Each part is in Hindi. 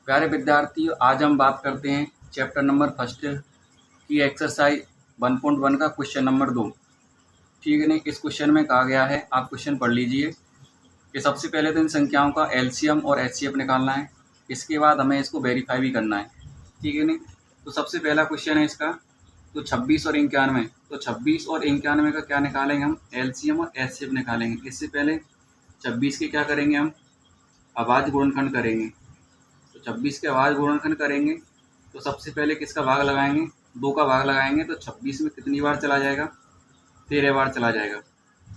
प्यारे विद्यार्थियों, आज हम बात करते हैं चैप्टर नंबर फर्स्ट की एक्सरसाइज 1.1 का क्वेश्चन नंबर 2। ठीक है नहीं, इस क्वेश्चन में कहा गया है, आप क्वेश्चन पढ़ लीजिए कि सबसे पहले तो इन संख्याओं का एलसीएम और एचसीएफ निकालना है। इसके बाद हमें इसको वेरीफाई भी करना है। ठीक है नहीं, तो सबसे पहला क्वेश्चन है इसका, तो 26 और 91। तो 26 और 91 का क्या निकालेंगे हम, एलसीएम और एचसीएफ निकालेंगे। इससे पहले 26 के क्या करेंगे हम, अभाज्य गुणनखंड करेंगे। तो 26 के अभाज्य गुणनखंड करेंगे तो सबसे पहले किसका भाग लगाएंगे, 2 का भाग लगाएंगे। तो 26 में कितनी बार चला जाएगा, 13 बार चला जाएगा।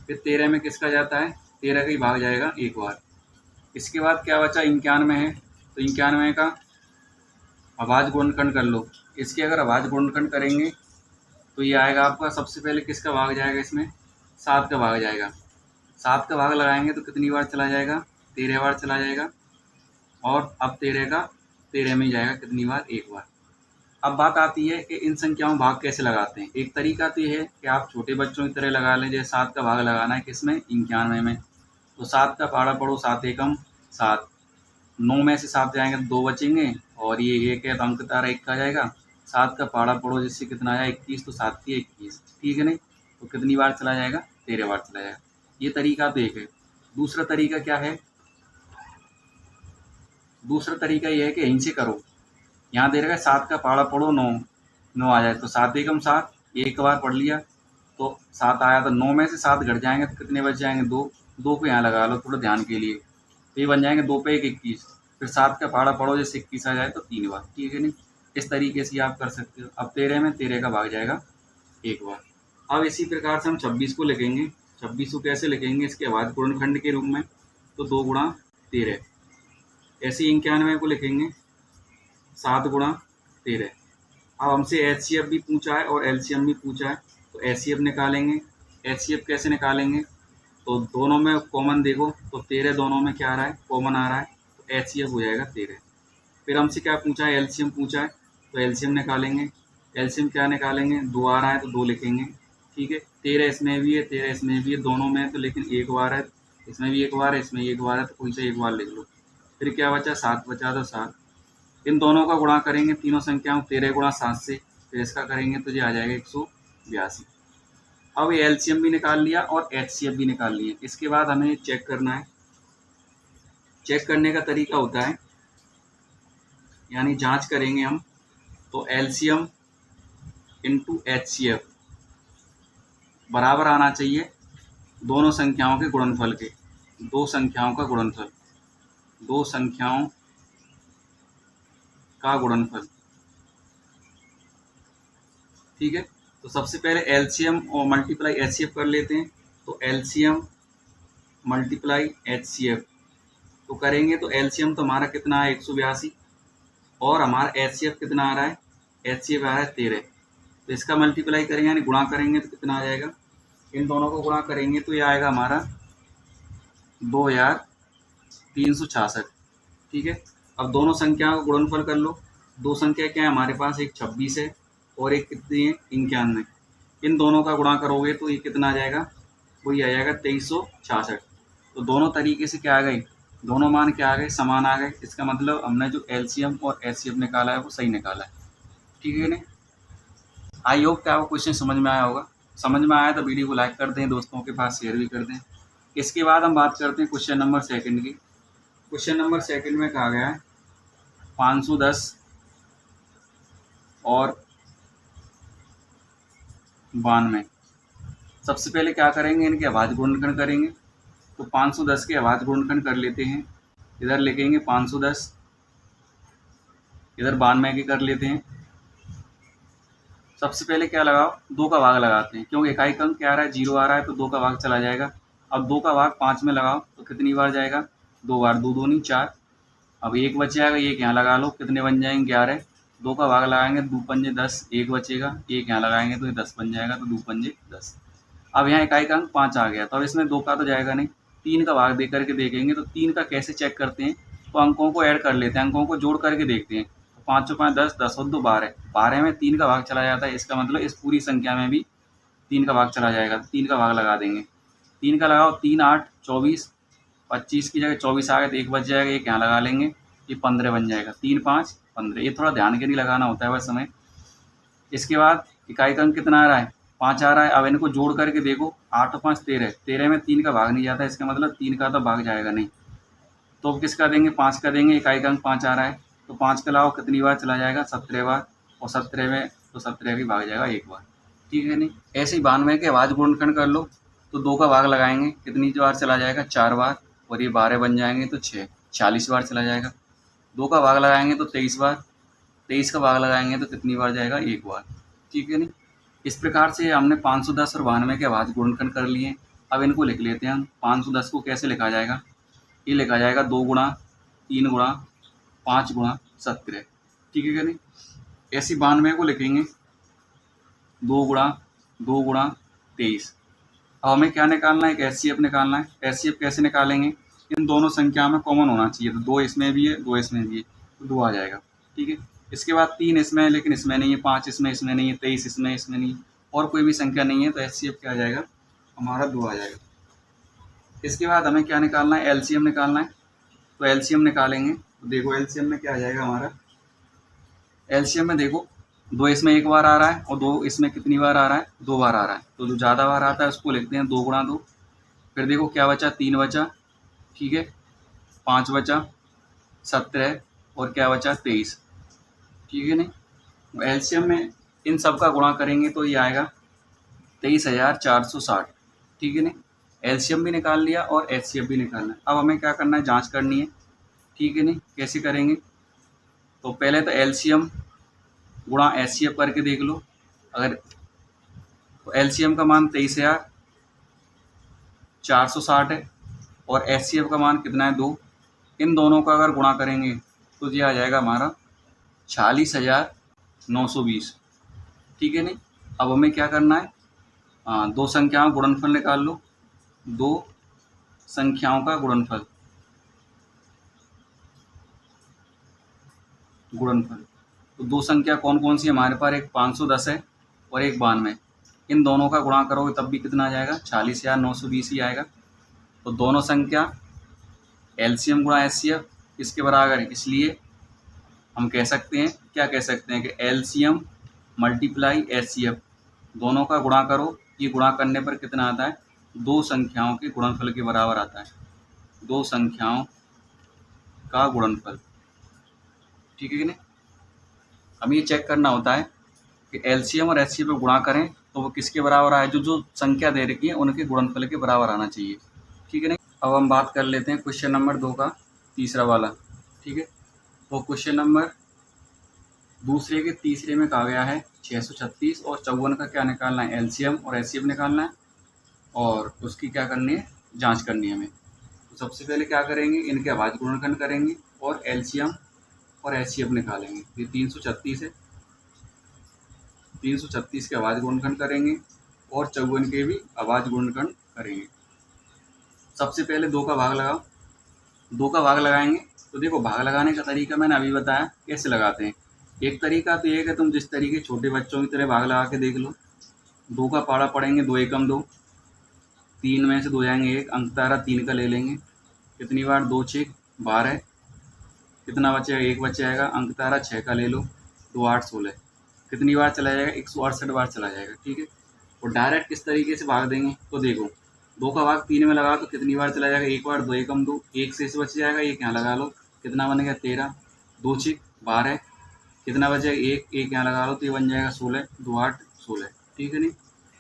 फिर 13 में किसका जाता है, 13 का ही भाग जाएगा 1 बार। इसके बाद क्या बचा, 91 है, तो 91 का अभाज्य गुणनखंड कर लो। इसके अगर अभाज्य गुणनखंड करेंगे तो ये आएगा आपका, सबसे पहले किसका भाग जाएगा, इसमें 7 का भाग जाएगा। 7 का भाग लगाएंगे तो कितनी बार चला जाएगा, 13 बार चला जाएगा। और अब 13 का 13 में ही जाएगा कितनी बार, 1 बार। अब बात आती है कि इन संख्याओं भाग कैसे लगाते हैं। एक तरीका तो ये है कि आप छोटे बच्चों की तरह लगा लें, जैसे 7 का भाग लगाना है किसमें, 91 में। तो 7 का पाड़ा पढ़ो, 7 एकम 7। 9 में से 7 जाएंगे तो 2 बचेंगे, और ये 1 है तो अंक तारा 1 का जाएगा। 7 का पाड़ा पढ़ो जिससे कितना आया, 21। तो 7 की 21, ठीक है नहीं। तो कितनी बार चला जाएगा, 13 बार चला जाएगा। ये तरीका तो एक है। दूसरा तरीका क्या है, दूसरा तरीका ये है कि इनसे करो। यहाँ दे रखा है 7 का पाड़ा पढ़ो 9, 9 आ जाए तो 7 एकम 7, एक बार पढ़ लिया तो 7 आया। तो 9 में से 7 घट जाएंगे तो कितने बच जाएंगे, 2। 2 को यहाँ लगा लो थोड़ा ध्यान के लिए, तो ये बन जाएंगे 2 पे 1 21। फिर 7 का पाड़ा पढ़ो जैसे 21 आ जाए तो 3 बार, ठीक है नहीं। इस तरीके से आप कर सकते हो। अब 13 में 13 का भाग जाएगा 1 बार। अब इसी प्रकार से हम 26 को लिखेंगे। 26 को कैसे लिखेंगे, इसके अभाज्य गुणनखंड के रूप में, तो 2 गुणा 13। ऐसे 91 को लिखेंगे 7 गुणा 13। अब हमसे एचसीएफ भी पूछा है और एलसीएम भी पूछा है, तो एचसीएफ निकालेंगे। एचसीएफ कैसे निकालेंगे, तो दोनों में कॉमन देखो, तो 13 दोनों में क्या आ रहा है, कॉमन आ रहा है, तो एचसीएफ हो जाएगा 13। फिर हमसे क्या पूछा है, एलसीएम पूछा है, तो एलसीएम निकालेंगे। एलसीएम क्या निकालेंगे, 2 आ रहा है तो 2 लिखेंगे, ठीक है। 13 इसमें भी है, 13 इसमें भी है, दोनों में है तो, लेकिन 1 बार है, इसमें भी 1 बार है, इसमें 1 बार है, तो कोई सा 1 बार लिख लो। फिर क्या बचा, 7 बचा, तो 7। इन दोनों का गुणा करेंगे, तीनों संख्याओं 13 गुणा 7 से, फिर इसका करेंगे तो ये आ जाएगा 182। अब ये एलसीएम भी निकाल लिया और एचसीएफ भी निकाल लिया। इसके बाद हमें चेक करना है। चेक करने का तरीका होता है, यानी जांच करेंगे हम, तो एलसीएम इंटू एचसीएफ बराबर आना चाहिए दोनों संख्याओं के गुणनफल के। दो संख्याओं का गुणनफल, दो संख्याओं का गुणनफल, ठीक है। तो सबसे पहले एलसीएम और मल्टीप्लाई एचसीएफ कर लेते हैं। तो एलसीएम मल्टीप्लाई एचसीएफ तो करेंगे, तो एलसीएम तो हमारा कितना है, 182, और हमारा एचसीएफ कितना आ रहा है, एचसीएफ आ रहा है 13। तो इसका मल्टीप्लाई करेंगे यानी गुणा करेंगे तो कितना आ जाएगा, इन दोनों को गुणा करेंगे तो ये आएगा हमारा 2366, ठीक है। अब दोनों संख्याओं का गुणनफल कर लो। दो संख्या क्या है हमारे पास, एक 26 है और एक कितनी है, 91। इन दोनों का गुणा करोगे तो ये कितना आ जाएगा, वही आ जाएगा 2366। तो दोनों तरीके से क्या आ गए, दोनों मान क्या आ गए, समान आ गए। इसका मतलब हमने जो एलसीएम और एचसीएफ निकाला है वो सही निकाला है, ठीक है ना। आई होप कि आपको क्वेश्चन समझ में आया होगा। समझ में आया तो वीडियो को लाइक कर दें, दोस्तों के पास शेयर भी कर दें। इसके बाद हम बात करते हैं क्वेश्चन नंबर सेकंड की। क्वेश्चन नंबर सेकंड में कहा गया है 510 और 92। सबसे पहले क्या करेंगे, इनके अभाज्य गुणनखंड करेंगे। तो 510 के अभाज्य गुणनखंड कर लेते हैं। इधर लिखेंगे 510, इधर 92 के कर लेते हैं। सबसे पहले क्या लगाओ, 2 का भाग लगाते हैं, क्योंकि इकाई अंक क्या आ रहा है, 0 आ रहा है, तो 2 का भाग चला जाएगा। अब 2 का भाग 5 में लगाओ तो कितनी बार जाएगा, 2 बार, 2 दूनी 4। अब 1 बच जाएगा, 1 यहाँ लगा लो, कितने बन जाएंगे, 11। 2 का भाग लगाएंगे, 2 पंजे 10, 1 बचेगा, 1 यहाँ लगाएंगे तो ये 10 बन जाएगा, तो 2 पंजे 10। अब यहाँ इकाई का अंक 5 आ गया, तो अब इसमें 2 का तो जाएगा नहीं, 3 का भाग दे करके देखेंगे। तो 3 का कैसे चेक करते हैं, तो अंकों को ऐड कर लेते हैं, अंकों को जोड़ करके देखते हैं। 5 और 5 10, 10 और 2 12, 12 में 3 का भाग चला जाता है। इसका मतलब इस पूरी संख्या में भी 3 का भाग चला जाएगा, तो 3 का भाग लगा देंगे। 3 का लगाओ, 3 8 24, 25 की जगह 24 आ गए तो 1 बच जाएगा, 1 यहाँ लगा लेंगे। ये 15 बन जाएगा, 3 5 15। ये थोड़ा ध्यान के नहीं लगाना होता है बस हमें। इसके बाद इकाई का अंक कितना आ रहा है, 5 आ रहा है। अब इनको जोड़ करके देखो, 8 और 5 13, 13 में 3 का भाग नहीं जाता, इसका मतलब 3 का तो भाग जाएगा नहीं। तो अब किसका देंगे, 5 का देंगे। इकाई का अंक 5 आ रहा है, तो 5 का लाओ, कितनी बार चला जाएगा, 17 बार। और 17 में तो 17 भी भाग जाएगा एक बार, ठीक है नहीं। ऐसे ही 92 के आवाज गुणनखंड कर लो, तो 2 का भाग लगाएंगे, कितनी बार चला जाएगा, 4 बार। और ये 12 बन जाएंगे तो 6, 40 बार चला जाएगा। 2 का भाग लगाएंगे तो 23 बार, 23 का भाग लगाएंगे तो कितनी बार जाएगा, एक बार, ठीक है नहीं। इस प्रकार से हमने 510 और 92 के आवाज गुणनखंड कर लिए। अब इनको लिख लेते हैं हम। 510 को कैसे लिखा जाएगा, ये लिखा जाएगा 2 गुणा 3 गुणा 5 गुणा 17, ठीक है क्या नहीं। ऐसी 92 को लिखेंगे 2 गुणा 23। अब हमें क्या निकालना है, एक एचसीएफ निकालना है। एचसीएफ कैसे निकालेंगे, इन दोनों संख्या में कॉमन होना चाहिए, तो 2 इसमें भी है 2 इसमें भी है, तो 2 आ जाएगा, ठीक है। इसके बाद 3 इसमें है लेकिन इसमें नहीं है, 5 इसमें नहीं है, 23 इसमें नहीं है, और कोई भी संख्या नहीं है, तो एचसीएफ क्या आ जाएगा हमारा, 2 आ जाएगा। इसके बाद हमें क्या निकालना है, एलसीएम निकालना है। तो एलसीएम निकालेंगे, तो देखो एलसीएम में क्या आ जाएगा हमारा। एलसीएम में देखो 2 इसमें एक बार आ रहा है और 2 इसमें कितनी बार आ रहा है, 2 बार आ रहा है। तो जो ज़्यादा बार आता है उसको लिखते हैं 2 गुणा 2। फिर देखो क्या बचा, 3 बचा, ठीक है, 5 बचा, 17 और क्या बचा 23, ठीक है नहीं। एलसीएम में इन सब का गुणा करेंगे तो ये आएगा 23,460, ठीक है नहीं। एलसीएम भी निकाल लिया और एचसीएफ भी निकालना है। अब हमें क्या करना है, जांच करनी है, ठीक है नहीं। कैसे करेंगे, तो पहले तो एलसीएम गुणा एचसीएफ करके देख लो। अगर तो एलसीएम का मान 23,460 है और एचसीएफ का मान कितना है, 2। इन दोनों का अगर गुणा करेंगे तो ये आ जाएगा हमारा 46,920, ठीक है नहीं। अब हमें क्या करना है, दो संख्याओं का गुणनफल निकाल लो। 2 संख्याओं का गुणनफल, तो 2 संख्या कौन कौन सी हमारे पास, एक 510 है और एक 92। इन दोनों का गुणा करोगे तब भी कितना आ जाएगा, 46,920 ही आएगा। तो दोनों संख्या एलसीएम गुणा एचसीएफ इसके बराबर है, इसलिए हम कह सकते हैं, क्या कह सकते हैं कि एलसीएम मल्टीप्लाई एचसीएफ, दोनों का गुणा करो। ये गुणा करने पर कितना आता है, 2 संख्याओं के गुणनफल के बराबर आता है, 2 संख्याओं का गुणनफल, ठीक है कि नहीं। हमें ये चेक करना होता है कि एलसीएम और एचसीएफ पे गुणा करें तो वो किसके बराबर आए, जो संख्या दे रखी है उनके गुणनफल के बराबर आना चाहिए, ठीक है नहीं। अब हम बात कर लेते हैं क्वेश्चन नंबर 2 का, तीसरा वाला, ठीक है। तो क्वेश्चन नंबर दूसरे के तीसरे में कहा गया है 636 और 54 का क्या निकालना है, एलसीएम और एचसीएफ निकालना है और उसकी क्या करनी है, जांच करनी है हमें। तो सबसे पहले क्या करेंगे, इनके आवाज गुणनखंड करेंगे और एलसीएम और एचसीएफ निकालेंगे। ये 336 है, 336 के आवाज गुणनखंड करेंगे और 54 के भी आवाज गुणनखंड करेंगे। सबसे पहले 2 का भाग लगाओ। 2 का भाग लगाएंगे तो देखो भाग लगाने का तरीका मैंने अभी बताया कैसे लगाते हैं। एक तरीका तो ये है कि तुम जिस तरीके छोटे बच्चों की तरह भाग लगा के देख लो। 2 का पाड़ा पढ़ेंगे, 2 एकम 2, 3 में से 2 जाएंगे 1, अंक तारा 3 का ले लेंगे, कितनी बार, 2 6 12, कितना बचेगा, 1 बच जाएगा, अंक तारा 6 का ले लो, 2 8 16, कितनी बार चला जाएगा, 168 बार चला जाएगा, ठीक है। और डायरेक्ट किस तरीके से भाग देंगे, तो देखो 2 का भाग 3 में लगा तो कितनी बार चला जाएगा, 1 बार, 2 एकम 2, 1 से बच जाएगा, 1 यहाँ लगा लो, कितना बनेगा 13, 2 6 12, कितना बचेगा 1, 1 यहाँ लगा लो तो ये बन जाएगा 16, 2 8 16, ठीक है नहीं।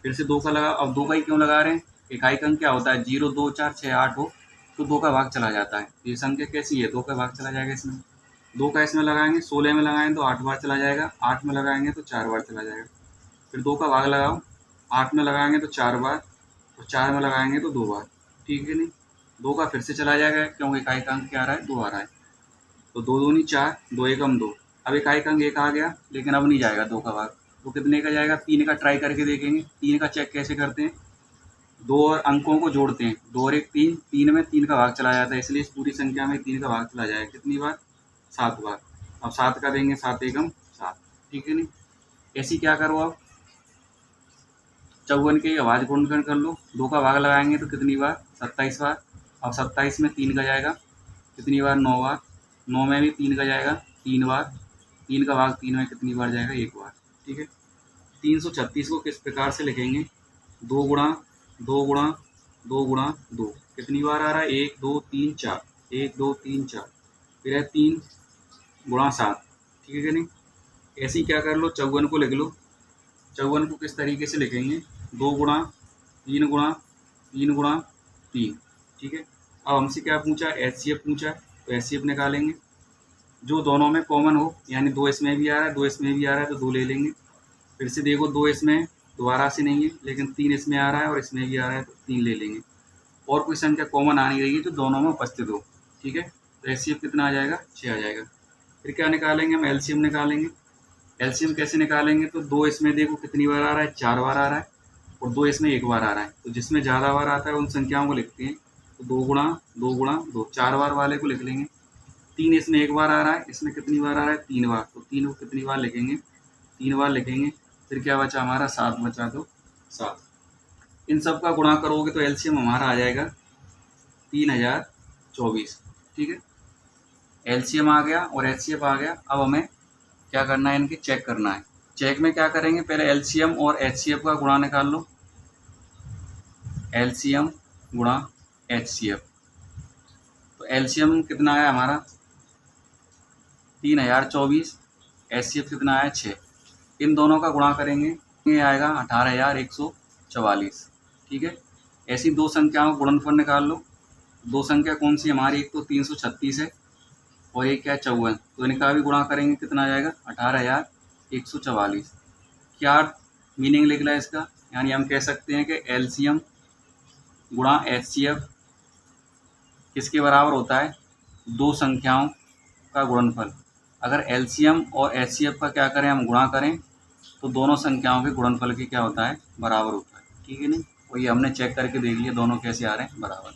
फिर से 2 का लगा, अब 2 का ही क्यों लगा रहे हैं, इकाई का अंक क्या होता है, 0 2 4 6 8 हो तो 2 का भाग चला जाता है। ये संख्या कैसी है, 2 का भाग चला जाएगा इसमें। 2 का इसमें लगाएंगे, 16 में लगाएंगे तो 8 बार चला जाएगा, 8 में लगाएंगे तो 4 बार चला जाएगा। फिर 2 का भाग लगाओ, 8 में लगाएंगे तो 4 बार और 4 में लगाएंगे तो 2 बार, ठीक है नहीं। 2 का फिर से चला जाएगा क्योंकि इकाई का अंक क्या आ रहा है, 2 आ रहा है, तो 2 दूनी 4, 2 एकम 2। अब इकाई का अंक 1 आ गया लेकिन अब नहीं जाएगा 2 का भाग, तो कितने का जाएगा, 3 का ट्राई करके देखेंगे। 3 का चेक कैसे करते हैं, 2 और अंकों को जोड़ते हैं, 2 और 1 3, 3 में 3 का भाग चला जाता है, इसलिए इस पूरी संख्या में 3 का भाग चला जाएगा, कितनी बार, 7 बार। अब 7 का देंगे, 7 एकम 7, ठीक है नहीं। ऐसी क्या करो, अब 54 की आवाज गुणनखंड कर लो। 2 का भाग लगाएंगे तो कितनी बार, 27 बार। अब 27 में 3 का जाएगा, कितनी बार, 9 बार। 9 में भी 3 का जाएगा 3 बार, 3 का भाग 3 में कितनी बार जाएगा 1 बार। ठीक है, 336 को किस प्रकार से लिखेंगे, 2 गुणा 2 गुणा 2 गुणा 2, कितनी बार आ रहा है 1 2 3 4, 1 2 3 4, फिर है 3 गुणा 7। ठीक है कि नहीं। ऐसे ही क्या कर लो, 54 को लिख लो। 54 को किस तरीके से लिखेंगे, 2 गुणा 3 गुणा 3 गुणा 3। ठीक है, अब हमसे क्या पूछा, HCF पूछा, तो HCF निकालेंगे। जो दोनों में कॉमन हो, यानी 2 इसमें भी आ रहा है 2 इसमें भी आ रहा है तो 2 ले लेंगे। फिर से देखो 2 इसमें दोबारा से नहीं है, लेकिन 3 इसमें आ रहा है और इसमें भी आ रहा है तो 3 ले लेंगे। और कोई संख्या कॉमन आ नहीं रही है जो दोनों में उपस्थित हो। ठीक है, तो HCF कितना आ जाएगा, 6 आ जाएगा। फिर क्या निकालेंगे, हम LCM निकालेंगे। LCM कैसे निकालेंगे, तो 2 इसमें देखो कितनी बार आ रहा है, 4 बार आ रहा है, और 2 इसमें 1 बार आ रहा है। तो जिसमें ज़्यादा बार आता है उन संख्याओं को लिखते हैं। तो 2 गुणा 2 गुणा 2, 4 बार वाले को लिख लेंगे। 3 इसमें 1 बार आ रहा है, इसमें कितनी बार आ रहा है 3 बार, तो 3 को कितनी बार लिखेंगे, 3 बार लिखेंगे। फिर क्या बचा हमारा, 7 बचा, तो 7। इन सब का गुणा करोगे तो LCM हमारा आ जाएगा 3024। ठीक है, LCM आ गया और HCF आ गया। अब हमें क्या करना है, इनके चेक करना है। चेक में क्या करेंगे, पहले LCM और HCF का गुणा निकाल लो। LCM गुणा HCF, तो LCM कितना आया हमारा 3024, HCF कितना आया 6। इन दोनों का गुणा करेंगे, ये आएगा 18144। ठीक है, ऐसी दो संख्याओं का गुणनफल निकाल लो। दो संख्या कौन सी हमारी, एक तो 336 है और एक क्या 54, तो इनका भी गुणा करेंगे, कितना आ जाएगा 18144। क्या मीनिंग निकला है इसका, यानी हम कह सकते हैं कि LCM गुणा HCF किसके बराबर होता है, दो संख्याओं का गुणनफल। अगर LCM और HCF का क्या करें, हम गुणा करें, तो दोनों संख्याओं के गुणनफल की क्या होता है, बराबर होता है। ठीक है नहीं, और ये हमने चेक करके देख लिया दोनों कैसे आ रहे हैं, बराबर।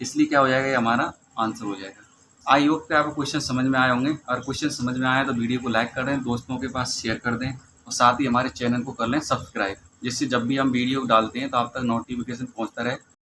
इसलिए क्या हो जाएगा, ये हमारा आंसर हो जाएगा। आई होप कि आपको क्वेश्चन समझ में आए होंगे। अगर क्वेश्चन समझ में आया तो वीडियो को लाइक कर दें, दोस्तों के पास शेयर कर दें, और साथ ही हमारे चैनल को कर लें सब्सक्राइब, जिससे जब भी हम वीडियो डालते हैं तो आप तक नोटिफिकेशन पहुंचता रहे।